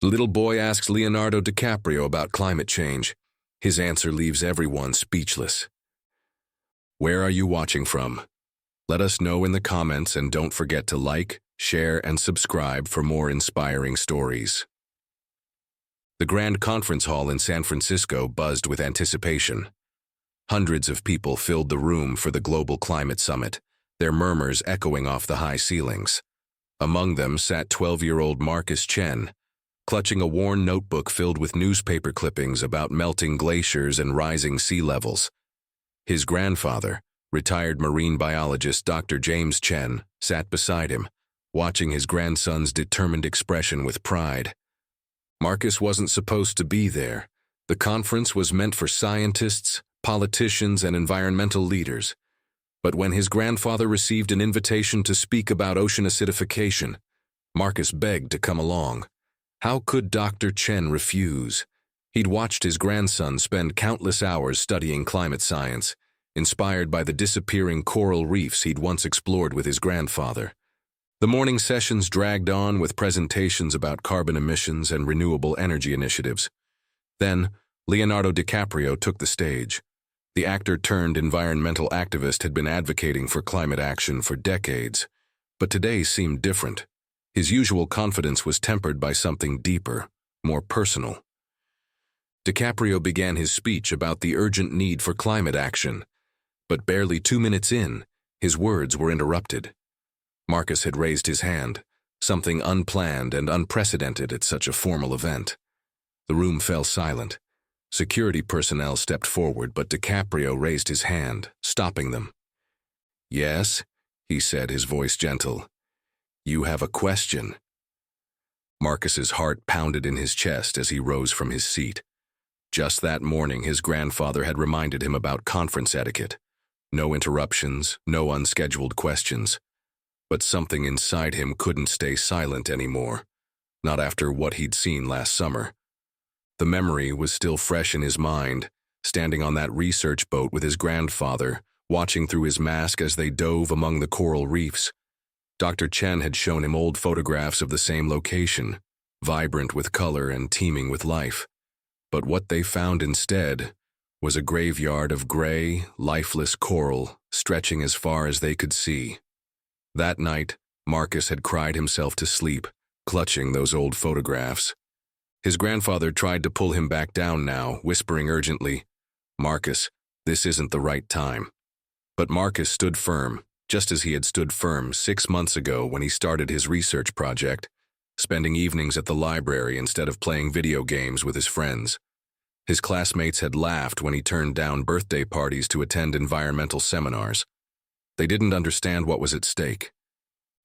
The little boy asks Leonardo DiCaprio about climate change. His answer leaves everyone speechless. Where are you watching from? Let us know in the comments, and don't forget to like, share, and subscribe for more inspiring stories. The Grand Conference Hall in San Francisco buzzed with anticipation. Hundreds of people filled the room for the Global Climate Summit, their murmurs echoing off the high ceilings. Among them sat 12-year-old Marcus Chen, clutching a worn notebook filled with newspaper clippings about melting glaciers and rising sea levels. His grandfather, retired marine biologist Dr. James Chen, sat beside him, watching his grandson's determined expression with pride. Marcus wasn't supposed to be there. The conference was meant for scientists, politicians, and environmental leaders. But when his grandfather received an invitation to speak about ocean acidification, Marcus begged to come along. How could Dr. Chen refuse? He'd watched his grandson spend countless hours studying climate science, inspired by the disappearing coral reefs he'd once explored with his grandfather. The morning sessions dragged on with presentations about carbon emissions and renewable energy initiatives. Then, Leonardo DiCaprio took the stage. The actor-turned-environmental activist had been advocating for climate action for decades, but today seemed different. His usual confidence was tempered by something deeper, more personal. DiCaprio began his speech about the urgent need for climate action, but barely 2 minutes in, his words were interrupted. Marcus had raised his hand, something unplanned and unprecedented at such a formal event. The room fell silent. Security personnel stepped forward, but DiCaprio raised his hand, stopping them. "Yes," he said, his voice gentle. "You have a question." Marcus's heart pounded in his chest as he rose from his seat. Just that morning, his grandfather had reminded him about conference etiquette. No interruptions, no unscheduled questions. But something inside him couldn't stay silent anymore, not after what he'd seen last summer. The memory was still fresh in his mind, standing on that research boat with his grandfather, watching through his mask as they dove among the coral reefs. Dr. Chen had shown him old photographs of the same location, vibrant with color and teeming with life. But what they found instead was a graveyard of gray, lifeless coral stretching as far as they could see. That night, Marcus had cried himself to sleep, clutching those old photographs. His grandfather tried to pull him back down now, whispering urgently, "Marcus, this isn't the right time." But Marcus stood firm, just as he had stood firm 6 months ago when he started his research project, spending evenings at the library instead of playing video games with his friends. His classmates had laughed when he turned down birthday parties to attend environmental seminars. They didn't understand what was at stake.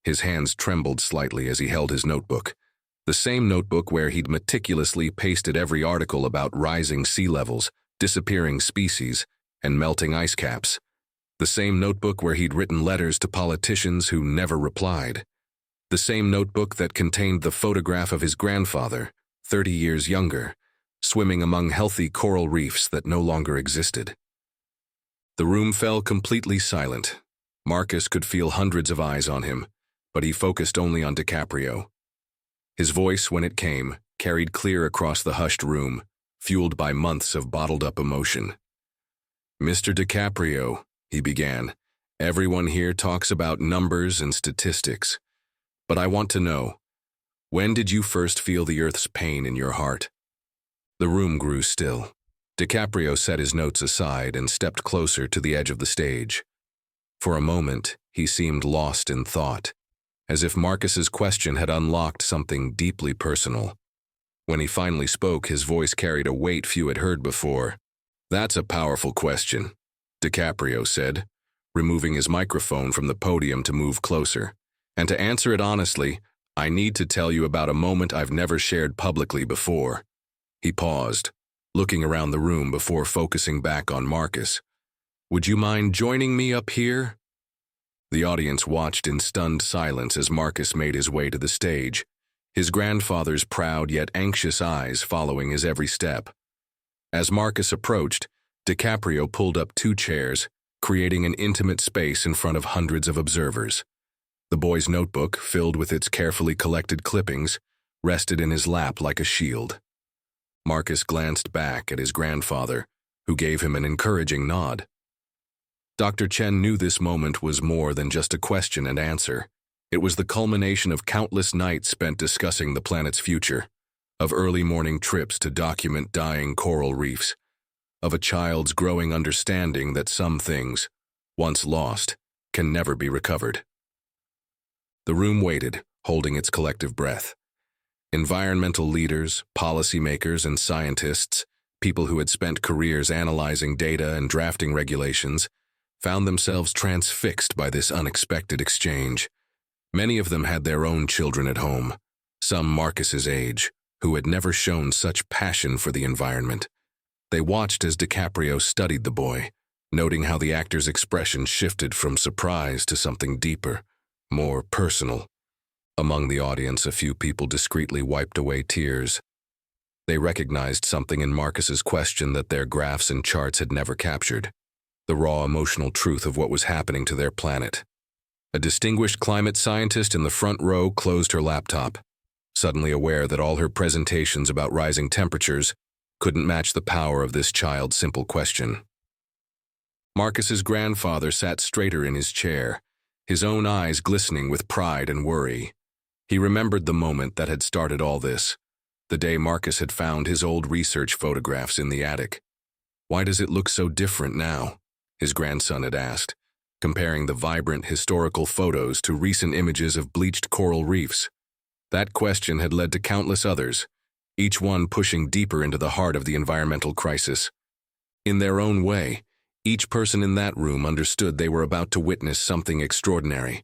His hands trembled slightly as he held his notebook, the same notebook where he'd meticulously pasted every article about rising sea levels, disappearing species, and melting ice caps. The same notebook where he'd written letters to politicians who never replied. The same notebook that contained the photograph of his grandfather, 30 years younger, swimming among healthy coral reefs that no longer existed. The room fell completely silent. Marcus could feel hundreds of eyes on him, but he focused only on DiCaprio. His voice, when it came, carried clear across the hushed room, fueled by months of bottled-up emotion. "Mr. DiCaprio," he began, "everyone here talks about numbers and statistics. But I want to know, when did you first feel the Earth's pain in your heart?" The room grew still. DiCaprio set his notes aside and stepped closer to the edge of the stage. For a moment, he seemed lost in thought, as if Marcus's question had unlocked something deeply personal. When he finally spoke, his voice carried a weight few had heard before. "That's a powerful question," DiCaprio said, removing his microphone from the podium to move closer. "And to answer it honestly, I need to tell you about a moment I've never shared publicly before." He paused, looking around the room before focusing back on Marcus. "Would you mind joining me up here?" The audience watched in stunned silence as Marcus made his way to the stage, his grandfather's proud yet anxious eyes following his every step. As Marcus approached, DiCaprio pulled up 2 chairs, creating an intimate space in front of hundreds of observers. The boy's notebook, filled with its carefully collected clippings, rested in his lap like a shield. Marcus glanced back at his grandfather, who gave him an encouraging nod. Dr. Chen knew this moment was more than just a question and answer. It was the culmination of countless nights spent discussing the planet's future, of early morning trips to document dying coral reefs, of a child's growing understanding that some things, once lost, can never be recovered. The room waited, holding its collective breath. Environmental leaders, policymakers, and scientists, people who had spent careers analyzing data and drafting regulations, found themselves transfixed by this unexpected exchange. Many of them had their own children at home, some Marcus's age, who had never shown such passion for the environment. They watched as DiCaprio studied the boy, noting how the actor's expression shifted from surprise to something deeper, more personal. Among the audience, a few people discreetly wiped away tears. They recognized something in Marcus's question that their graphs and charts had never captured: the raw emotional truth of what was happening to their planet. A distinguished climate scientist in the front row closed her laptop, suddenly aware that all her presentations about rising temperatures couldn't match the power of this child's simple question. Marcus's grandfather sat straighter in his chair, his own eyes glistening with pride and worry. He remembered the moment that had started all this, the day Marcus had found his old research photographs in the attic. "Why does it look so different now?" his grandson had asked, comparing the vibrant historical photos to recent images of bleached coral reefs. That question had led to countless others, each one pushing deeper into the heart of the environmental crisis. In their own way, each person in that room understood they were about to witness something extraordinary.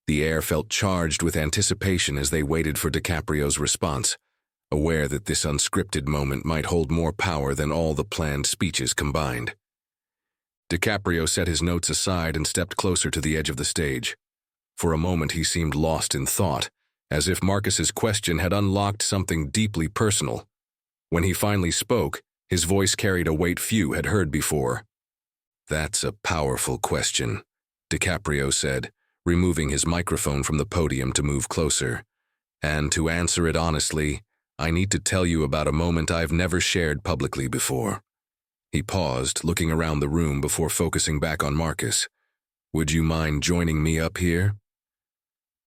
The air felt charged with anticipation as they waited for DiCaprio's response, aware that this unscripted moment might hold more power than all the planned speeches combined. DiCaprio set his notes aside and stepped closer to the edge of the stage. For a moment he seemed lost in thought, as if Marcus's question had unlocked something deeply personal. When he finally spoke, his voice carried a weight few had heard before. "That's a powerful question," DiCaprio said, removing his microphone from the podium to move closer. "And to answer it honestly, I need to tell you about a moment I've never shared publicly before." He paused, looking around the room before focusing back on Marcus. "Would you mind joining me up here?"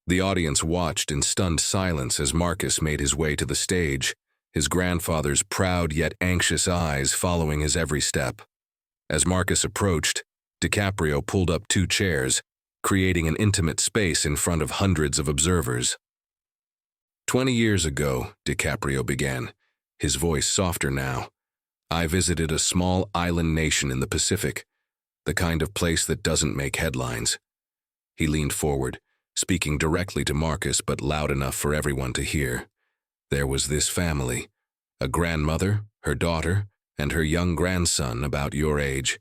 The audience watched in stunned silence as Marcus made his way to the stage, his grandfather's proud yet anxious eyes following his every step. As Marcus approached, DiCaprio pulled up 2 chairs, creating an intimate space in front of hundreds of observers. 20 years ago, DiCaprio began, his voice softer now, I visited a small island nation in the Pacific, the kind of place that doesn't make headlines. He leaned forward, speaking directly to Marcus but loud enough for everyone to hear. There was this family, a grandmother, her daughter, and her young grandson about your age.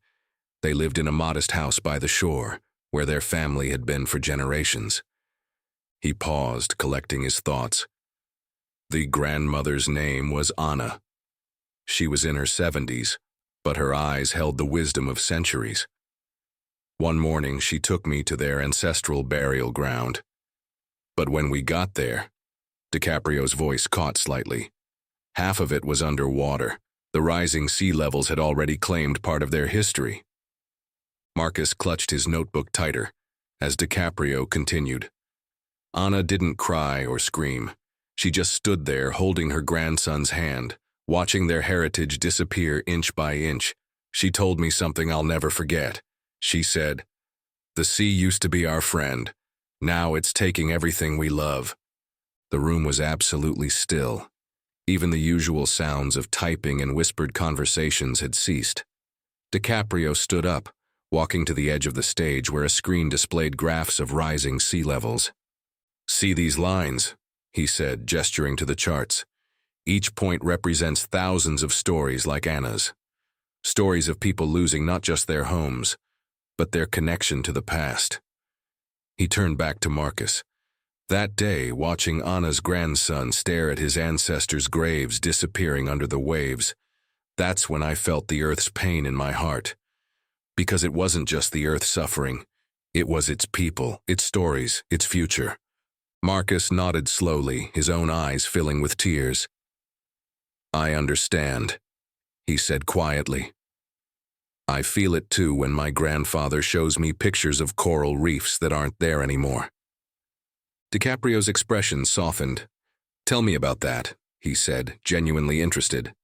They lived in a modest house by the shore, where their family had been for generations. He paused, collecting his thoughts. The grandmother's name was Anna. She was in her 70s, but her eyes held the wisdom of centuries. One morning, she took me to their ancestral burial ground. But when we got there, DiCaprio's voice caught slightly. Half of it was underwater. The rising sea levels had already claimed part of their history. Marcus clutched his notebook tighter as DiCaprio continued. Anna didn't cry or scream. She just stood there holding her grandson's hand, watching their heritage disappear inch by inch. She told me something I'll never forget. She said, "The sea used to be our friend. Now it's taking everything we love." The room was absolutely still. Even the usual sounds of typing and whispered conversations had ceased. DiCaprio stood up, walking to the edge of the stage where a screen displayed graphs of rising sea levels. "See these lines," he said, gesturing to the charts. Each point represents thousands of stories like Anna's. Stories of people losing not just their homes, but their connection to the past. He turned back to Marcus. That day, watching Anna's grandson stare at his ancestors' graves disappearing under the waves, that's when I felt the Earth's pain in my heart. Because it wasn't just the Earth suffering, it was its people, its stories, its future. Marcus nodded slowly, his own eyes filling with tears. "I understand," he said quietly. "I feel it too when my grandfather shows me pictures of coral reefs that aren't there anymore." DiCaprio's expression softened. "Tell me about that," he said, genuinely interested.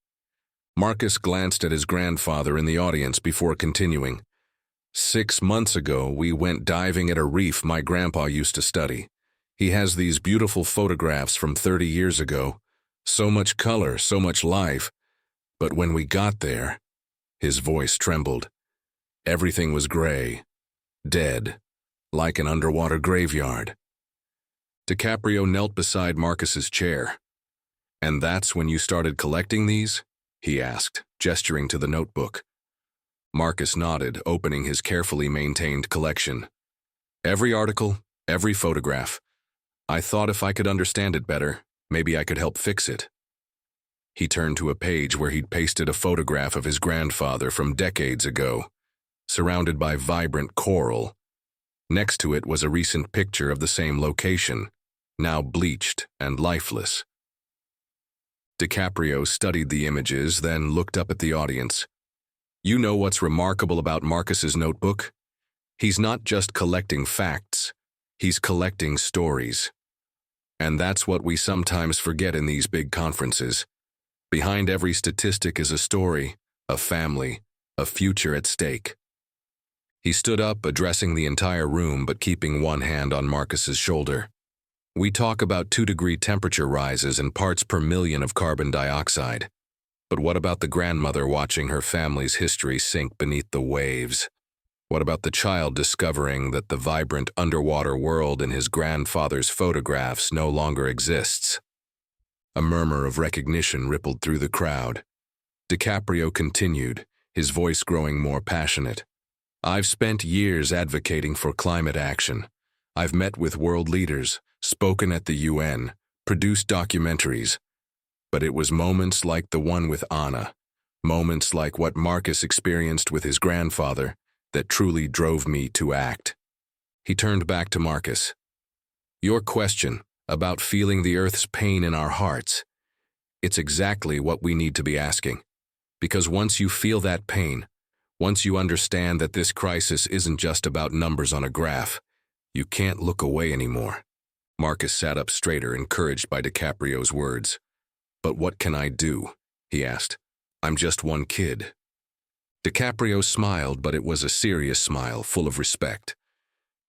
Marcus glanced at his grandfather in the audience before continuing. "6 months ago, we went diving at a reef my grandpa used to study. He has these beautiful photographs from 30 years ago. So much color, so much life. But when we got there," his voice trembled, "everything was gray, dead, like an underwater graveyard." DiCaprio knelt beside Marcus's chair. "And that's when you started collecting these?" he asked, gesturing to the notebook. Marcus nodded, opening his carefully maintained collection. "Every article, every photograph. I thought if I could understand it better, maybe I could help fix it." He turned to a page where he'd pasted a photograph of his grandfather from decades ago, surrounded by vibrant coral. Next to it was a recent picture of the same location, now bleached and lifeless. DiCaprio studied the images, then looked up at the audience. "You know what's remarkable about Marcus's notebook? He's not just collecting facts, he's collecting stories. And that's what we sometimes forget in these big conferences. Behind every statistic is a story, a family, a future at stake." He stood up, addressing the entire room but keeping one hand on Marcus's shoulder. "We talk about 2-degree temperature rises and parts per million of carbon dioxide. But what about the grandmother watching her family's history sink beneath the waves? What about the child discovering that the vibrant underwater world in his grandfather's photographs no longer exists?" A murmur of recognition rippled through the crowd. DiCaprio continued, his voice growing more passionate. "I've spent years advocating for climate action. I've met with world leaders, spoken at the UN, produced documentaries. But it was moments like the one with Anna, moments like what Marcus experienced with his grandfather, that truly drove me to act." He turned back to Marcus. "Your question about feeling the Earth's pain in our hearts, it's exactly what we need to be asking. Because once you feel that pain, once you understand that this crisis isn't just about numbers on a graph, you can't look away anymore." Marcus sat up straighter, encouraged by DiCaprio's words. "But what can I do?" he asked. "I'm just one kid." DiCaprio smiled, but it was a serious smile, full of respect.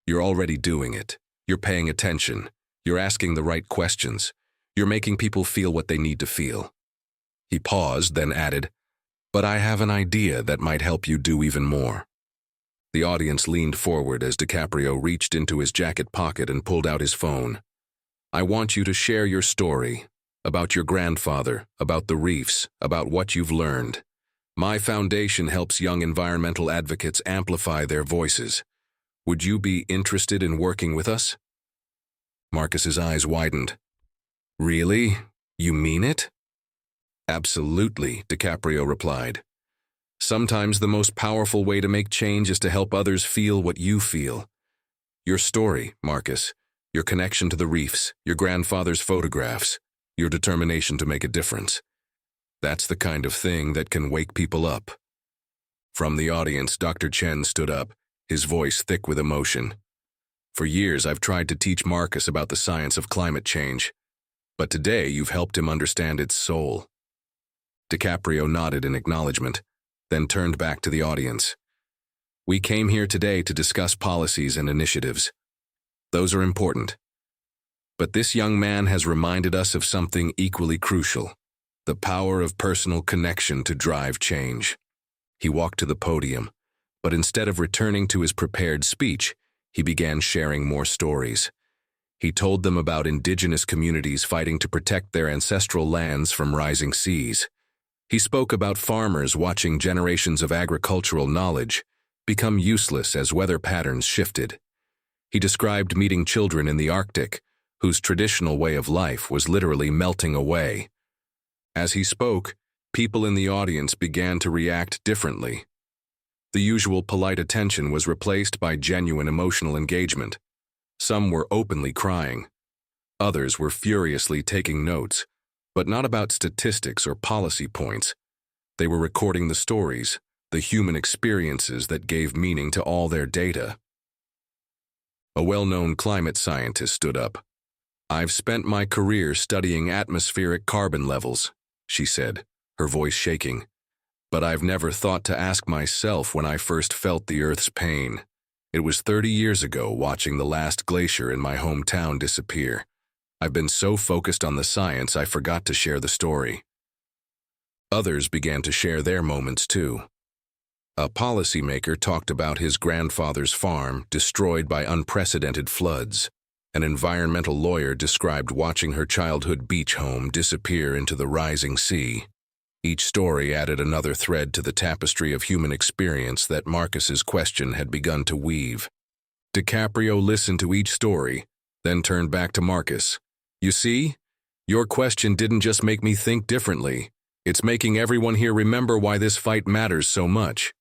"You're already doing it. You're paying attention. You're asking the right questions. You're making people feel what they need to feel." He paused, then added, "But I have an idea that might help you do even more." The audience leaned forward as DiCaprio reached into his jacket pocket and pulled out his phone. "I want you to share your story, about your grandfather, about the reefs, about what you've learned. My foundation helps young environmental advocates amplify their voices. Would you be interested in working with us?" Marcus's eyes widened. "Really? You mean it?" "Absolutely," DiCaprio replied. "Sometimes the most powerful way to make change is to help others feel what you feel. Your story, Marcus, your connection to the reefs, your grandfather's photographs, your determination to make a difference. That's the kind of thing that can wake people up." From the audience, Dr. Chen stood up, his voice thick with emotion. "For years, I've tried to teach Marcus about the science of climate change, but today you've helped him understand its soul." DiCaprio nodded in acknowledgement, then turned back to the audience. "We came here today to discuss policies and initiatives. Those are important. But this young man has reminded us of something equally crucial, the power of personal connection to drive change." He walked to the podium, but instead of returning to his prepared speech, he began sharing more stories. He told them about indigenous communities fighting to protect their ancestral lands from rising seas. He spoke about farmers watching generations of agricultural knowledge become useless as weather patterns shifted. He described meeting children in the Arctic, whose traditional way of life was literally melting away. As he spoke, people in the audience began to react differently. The usual polite attention was replaced by genuine emotional engagement. Some were openly crying. Others were furiously taking notes, but not about statistics or policy points. They were recording the stories, the human experiences that gave meaning to all their data. A well-known climate scientist stood up. "I've spent my career studying atmospheric carbon levels," she said, her voice shaking. "But I've never thought to ask myself when I first felt the Earth's pain. It was 30 years ago watching the last glacier in my hometown disappear. I've been so focused on the science I forgot to share the story." Others began to share their moments too. A policymaker talked about his grandfather's farm destroyed by unprecedented floods. An environmental lawyer described watching her childhood beach home disappear into the rising sea. Each story added another thread to the tapestry of human experience that Marcus's question had begun to weave. DiCaprio listened to each story, then turned back to Marcus. "You see, your question didn't just make me think differently. It's making everyone here remember why this fight matters so much."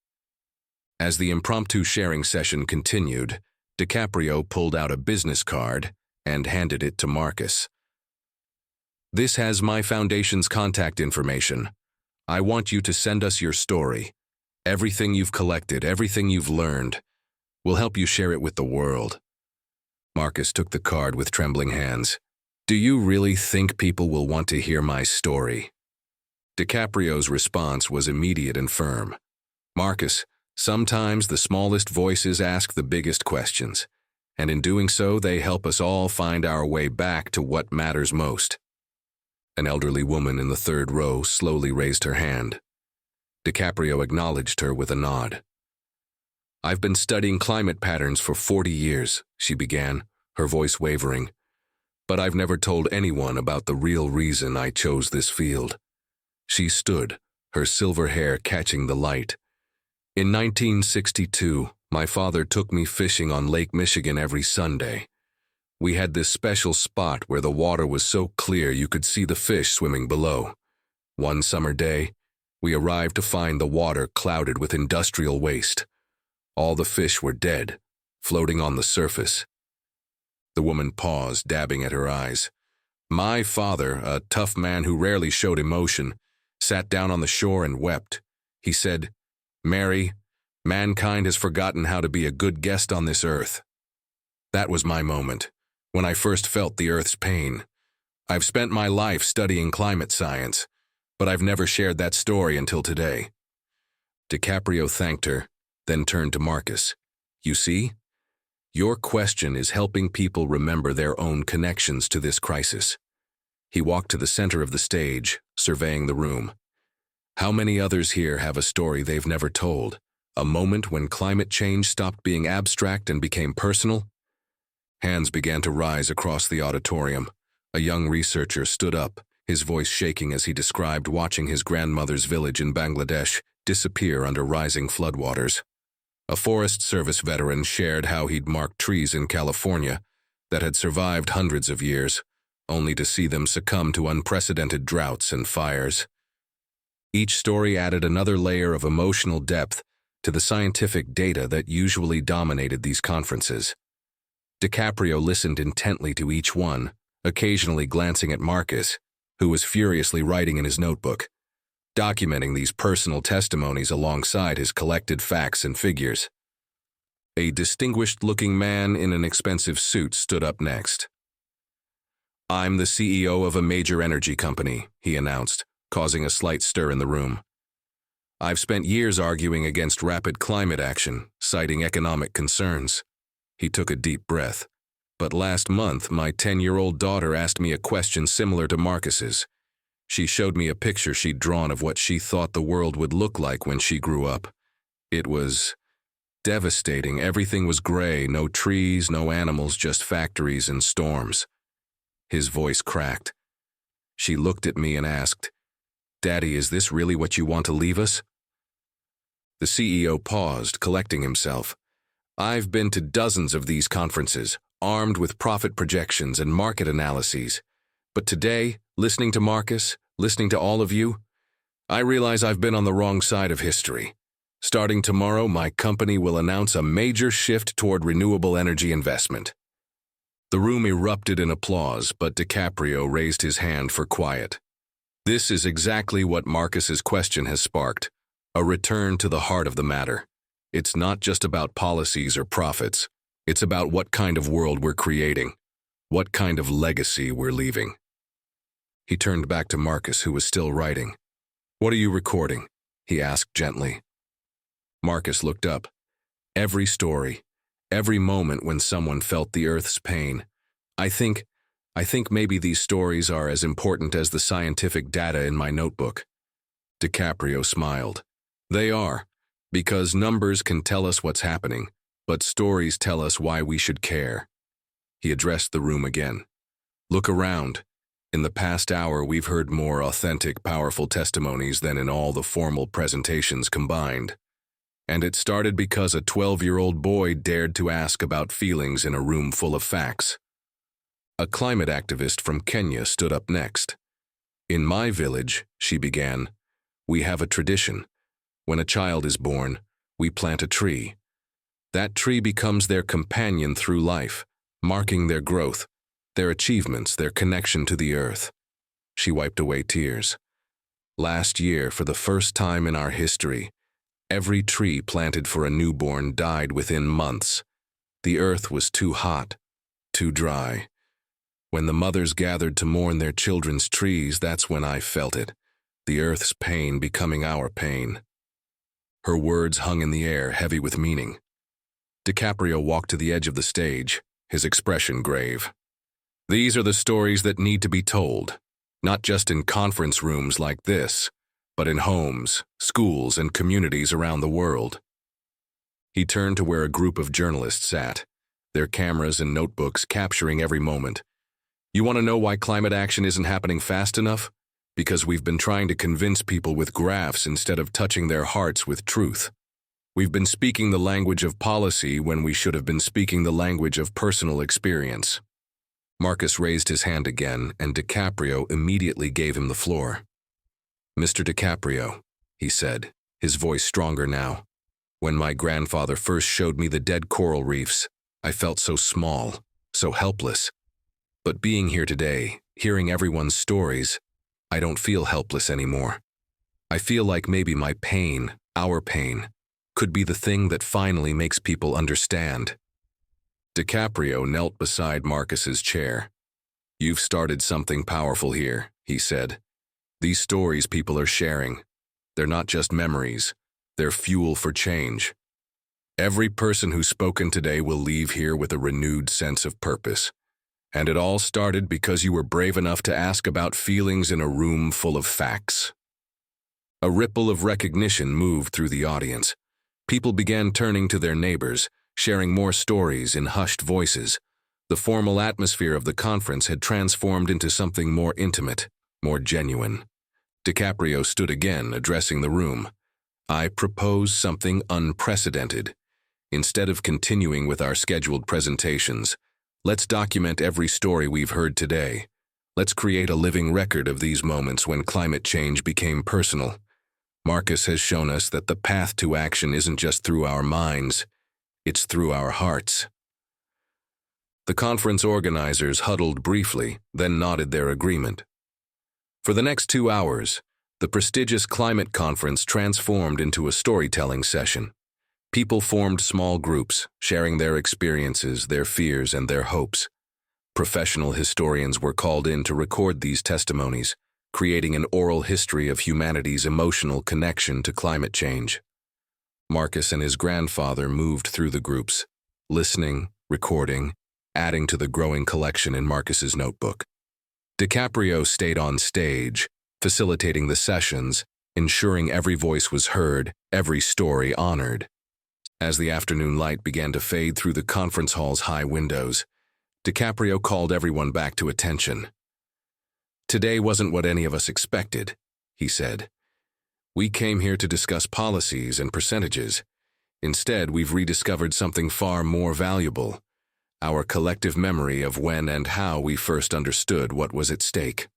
As the impromptu sharing session continued, DiCaprio pulled out a business card and handed it to Marcus. "This has my foundation's contact information. I want you to send us your story. Everything you've collected, everything you've learned. We'll help you share it with the world." Marcus took the card with trembling hands. "Do you really think people will want to hear my story?" DiCaprio's response was immediate and firm. "Marcus, sometimes the smallest voices ask the biggest questions, and in doing so, they help us all find our way back to what matters most." An elderly woman in the third row slowly raised her hand. DiCaprio acknowledged her with a nod. "I've been studying climate patterns for 40 years, she began, her voice wavering. "But I've never told anyone about the real reason I chose this field." She stood, her silver hair catching the light. "In 1962, my father took me fishing on Lake Michigan every Sunday. We had this special spot where the water was so clear you could see the fish swimming below. One summer day, we arrived to find the water clouded with industrial waste. All the fish were dead, floating on the surface." The woman paused, dabbing at her eyes. "My father, a tough man who rarely showed emotion, sat down on the shore and wept. He said, 'Mary, mankind has forgotten how to be a good guest on this earth.' That was my moment, when I first felt the Earth's pain. I've spent my life studying climate science, but I've never shared that story until today." DiCaprio thanked her, then turned to Marcus. "You see? Your question is helping people remember their own connections to this crisis." He walked to the center of the stage, surveying the room. "How many others here have a story they've never told? A moment when climate change stopped being abstract and became personal?" Hands began to rise across the auditorium. A young researcher stood up, his voice shaking as he described watching his grandmother's village in Bangladesh disappear under rising floodwaters. A Forest Service veteran shared how he'd marked trees in California that had survived hundreds of years, only to see them succumb to unprecedented droughts and fires. Each story added another layer of emotional depth to the scientific data that usually dominated these conferences. DiCaprio listened intently to each one, occasionally glancing at Marcus, who was furiously writing in his notebook, documenting these personal testimonies alongside his collected facts and figures. A distinguished-looking man in an expensive suit stood up next. "I'm the CEO of a major energy company," he announced, causing a slight stir in the room. "I've spent years arguing against rapid climate action, citing economic concerns." He took a deep breath. "But last month, my 10-year-old daughter asked me a question similar to Marcus's. She showed me a picture she'd drawn of what she thought the world would look like when she grew up. It was devastating. Everything was gray, no trees, no animals, just factories and storms." His voice cracked. She looked at me and asked, "Daddy, is this really what you want to leave us?" The CEO paused, collecting himself. "I've been to dozens of these conferences, armed with profit projections and market analyses. But today, listening to Marcus, listening to all of you, I realize I've been on the wrong side of history. Starting tomorrow, my company will announce a major shift toward renewable energy investment." The room erupted in applause, but DiCaprio raised his hand for quiet. This is exactly what Marcus's question has sparked, a return to the heart of the matter. It's not just about policies or profits. It's about what kind of world we're creating, what kind of legacy we're leaving. He turned back to Marcus, who was still writing. "What are you recording?" he asked gently. Marcus looked up. Every story, every moment when someone felt the Earth's pain. I think maybe these stories are as important as the scientific data in my notebook." DiCaprio smiled. "They are, because numbers can tell us what's happening, but stories tell us why we should care." He addressed the room again. "Look around. In the past hour, we've heard more authentic, powerful testimonies than in all the formal presentations combined. And it started because a 12-year-old boy dared to ask about feelings in a room full of facts." A climate activist from Kenya stood up next. "In my village," she began, "we have a tradition. When a child is born, we plant a tree. That tree becomes their companion through life, marking their growth, their achievements, their connection to the earth." She wiped away tears. "Last year, for the first time in our history, every tree planted for a newborn died within months. The earth was too hot, too dry. When the mothers gathered to mourn their children's trees, that's when I felt it, the earth's pain becoming our pain." Her words hung in the air, heavy with meaning. DiCaprio walked to the edge of the stage, his expression grave. "These are the stories that need to be told, not just in conference rooms like this, but in homes, schools, and communities around the world." He turned to where a group of journalists sat, their cameras and notebooks capturing every moment. "You want to know why climate action isn't happening fast enough? Because we've been trying to convince people with graphs instead of touching their hearts with truth. We've been speaking the language of policy when we should have been speaking the language of personal experience." Marcus raised his hand again, and DiCaprio immediately gave him the floor. "Mr. DiCaprio," he said, his voice stronger now, "when my grandfather first showed me the dead coral reefs, I felt so small, so helpless. But being here today, hearing everyone's stories, I don't feel helpless anymore. I feel like maybe my pain, our pain, could be the thing that finally makes people understand." DiCaprio knelt beside Marcus's chair. "You've started something powerful here," he said. "These stories people are sharing, they're not just memories, they're fuel for change. Every person who's spoken today will leave here with a renewed sense of purpose. And it all started because you were brave enough to ask about feelings in a room full of facts." A ripple of recognition moved through the audience. People began turning to their neighbors, sharing more stories in hushed voices. The formal atmosphere of the conference had transformed into something more intimate, more genuine. DiCaprio stood again, addressing the room. "I propose something unprecedented. Instead of continuing with our scheduled presentations, let's document every story we've heard today. Let's create a living record of these moments when climate change became personal. Marcus has shown us that the path to action isn't just through our minds, it's through our hearts." The conference organizers huddled briefly, then nodded their agreement. For the next 2 hours, the prestigious climate conference transformed into a storytelling session. People formed small groups, sharing their experiences, their fears, and their hopes. Professional historians were called in to record these testimonies, creating an oral history of humanity's emotional connection to climate change. Marcus and his grandfather moved through the groups, listening, recording, adding to the growing collection in Marcus's notebook. DiCaprio stayed on stage, facilitating the sessions, ensuring every voice was heard, every story honored. As the afternoon light began to fade through the conference hall's high windows, DiCaprio called everyone back to attention. "Today wasn't what any of us expected," he said. "We came here to discuss policies and percentages. Instead, we've rediscovered something far more valuable, our collective memory of when and how we first understood what was at stake."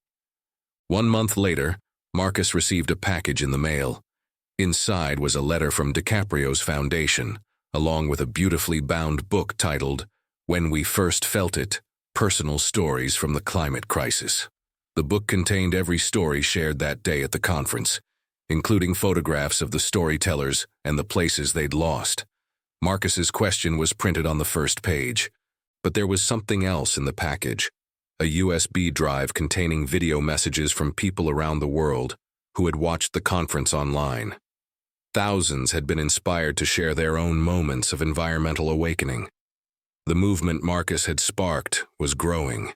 1 month later, Marcus received a package in the mail. Inside was a letter from DiCaprio's foundation, along with a beautifully bound book titled "When We First Felt It, Personal Stories from the Climate Crisis. The book contained every story shared that day at the conference, including photographs of the storytellers and the places they'd lost. Marcus's question was printed on the first page, but there was something else in the package, a USB drive containing video messages from people around the world who had watched the conference online. Thousands had been inspired to share their own moments of environmental awakening. The movement Marcus had sparked was growing.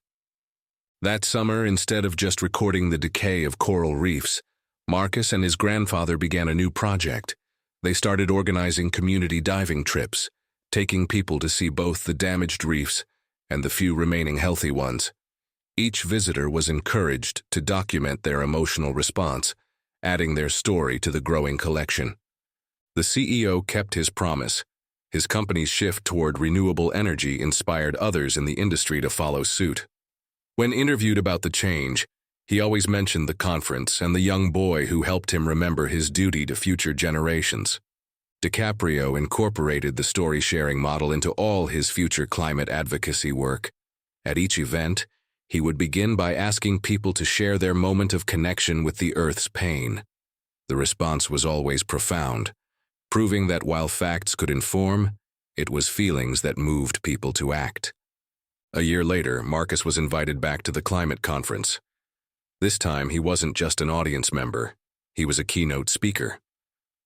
That summer, instead of just recording the decay of coral reefs, Marcus and his grandfather began a new project. They started organizing community diving trips, taking people to see both the damaged reefs and the few remaining healthy ones. Each visitor was encouraged to document their emotional response, adding their story to the growing collection. The CEO kept his promise. His company's shift toward renewable energy inspired others in the industry to follow suit. When interviewed about the change, he always mentioned the conference and the young boy who helped him remember his duty to future generations. DiCaprio incorporated the story-sharing model into all his future climate advocacy work. At each event, he would begin by asking people to share their moment of connection with the Earth's pain. The response was always profound, proving that while facts could inform, it was feelings that moved people to act. A year later, Marcus was invited back to the climate conference. This time, he wasn't just an audience member. He was a keynote speaker.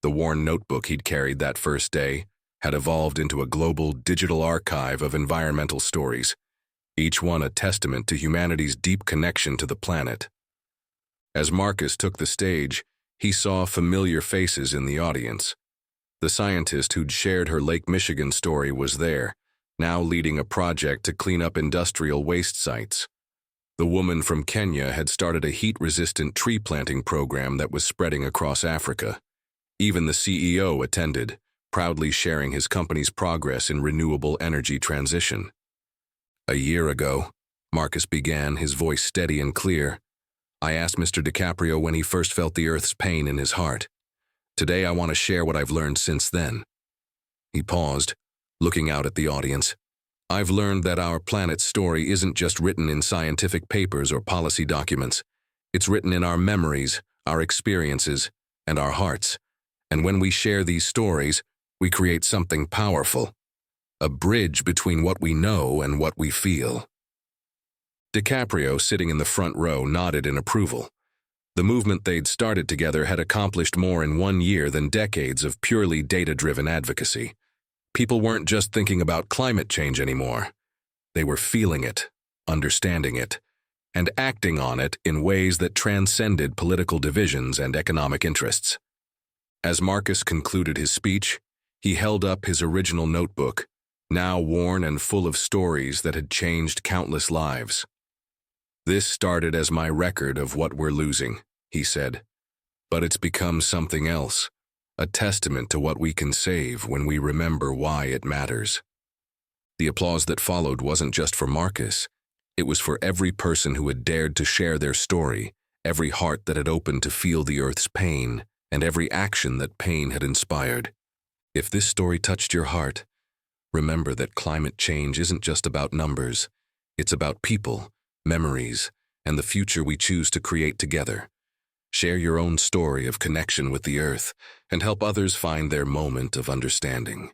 The worn notebook he'd carried that first day had evolved into a global digital archive of environmental stories, each one a testament to humanity's deep connection to the planet. As Marcus took the stage, he saw familiar faces in the audience. The scientist who'd shared her Lake Michigan story was there, now leading a project to clean up industrial waste sites. The woman from Kenya had started a heat-resistant tree planting program that was spreading across Africa. Even the CEO attended, proudly sharing his company's progress in renewable energy transition. A year ago, Marcus began, his voice steady and clear. I asked Mr. DiCaprio when he first felt the Earth's pain in his heart. Today I want to share what I've learned since then. He paused, looking out at the audience. I've learned that our planet's story isn't just written in scientific papers or policy documents. It's written in our memories, our experiences, and our hearts. And when we share these stories, we create something powerful. A bridge between what we know and what we feel. DiCaprio, sitting in the front row, nodded in approval. The movement they'd started together had accomplished more in 1 year than decades of purely data-driven advocacy. People weren't just thinking about climate change anymore. They were feeling it, understanding it, and acting on it in ways that transcended political divisions and economic interests. As Marcus concluded his speech, he held up his original notebook, now worn and full of stories that had changed countless lives. This started as my record of what we're losing, he said, but it's become something else, a testament to what we can save when we remember why it matters. The applause that followed wasn't just for Marcus. It was for every person who had dared to share their story, every heart that had opened to feel the Earth's pain, and every action that pain had inspired. If this story touched your heart, remember that climate change isn't just about numbers. It's about people, memories, and the future we choose to create together. Share your own story of connection with the Earth and help others find their moment of understanding.